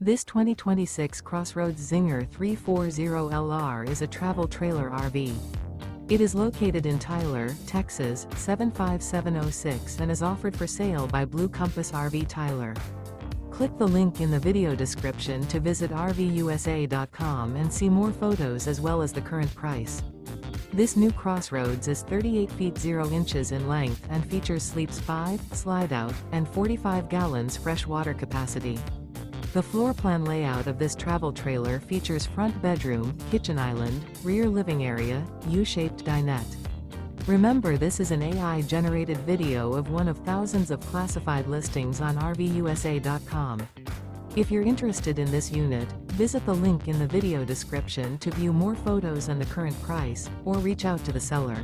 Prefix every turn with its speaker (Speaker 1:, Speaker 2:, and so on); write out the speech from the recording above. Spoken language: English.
Speaker 1: This 2026 CrossRoads Zinger 340LR is a travel trailer RV. It is located in Tyler, Texas, 75706 and is offered for sale by Blue Compass RV Tyler. Click the link in the video description to visit RVUSA.com and see more photos as well as the current price. This new CrossRoads is 38 feet 0 inches in length and features sleeps 5, Slideout, and 45 gallons fresh water capacity. The floor plan layout of this travel trailer features front bedroom, kitchen island, rear living area, U-shaped dinette. Remember, this is an AI-generated video of one of thousands of classified listings on RVUSA.com. If you're interested in this unit, visit the link in the video description to view more photos and the current price, or reach out to the seller.